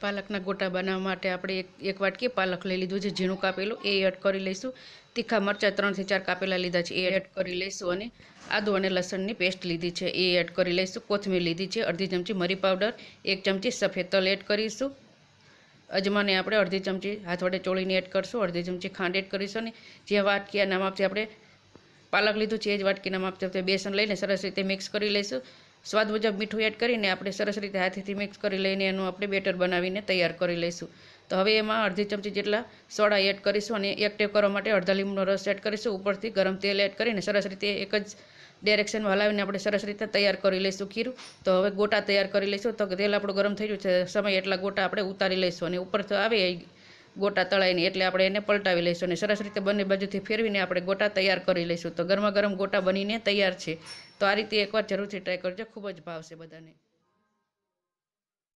પાલકના ગોટા બનાવવા માટે આપણે એક વાટકી પાલક લઈ લીધું છે, ઝીણું કાપેલું, એ એડ કરી લઈશું. તીખા મરચાં 3 થી 4 કાપેલા લીધા છે, એ એડ કરી લઈશું. અને આદુ અને લસણની પેસ્ટ લીધી છે, એ એડ કરી લઈશું. કોથમીર લીધી છે, અડધી ચમચી મરી પાવડર, 1 ચમચી સફેદ તલ એડ કરીશું. અજમાને આપણે અડધી ચમચી હાથ વડે ચોળીને એડ કરશું, અડધી ચમચી ખાંડ એડ કરીશું. અને જે વાટકીના માપથી આપણે પાલક લીધું છે, એ જ વાટકીના માપથી આપણે બેસન લઈને સરસ રીતે મિક્સ કરી લઈશું. સ્વાદ મુજબ મીઠું એડ કરીને આપણે સરસ રીતે હાથેથી મિક્સ કરી લઈને એનું આપણે બેટર બનાવીને તૈયાર કરી લઈશું. તો હવે એમાં અડધી ચમચી જેટલા સોડા એડ કરીશું અને એક્ટિવ કરવા માટે અડધા લીંબુનો રસ એડ કરીશું. ઉપરથી ગરમ તેલ એડ કરીને સરસ રીતે એક જ ડાયરેક્શનમાં હલાવીને આપણે સરસ રીતે તૈયાર કરી લઈશું ખીરું. તો હવે ગોટા તૈયાર કરી લઈશું. તો તેલ આપણું ગરમ થઈ ગયું છે, સમય એટલા ગોટા આપણે ઉતારી લઈશું. અને ઉપર તો આવે ગોટા તળાઈને એટલે આપણે એને પલટાવી લઈશું અને સરસ રીતે બંને બાજુથી ફેરવીને આપણે ગોટા તૈયાર કરી લઈશું. તો ગરમા ગરમ ગોટા બનીને તૈયાર છે. તો આ રીતે એકવાર જરૂરથી ટ્રાય કરજો, ખૂબ જ ભાવશે બધાને.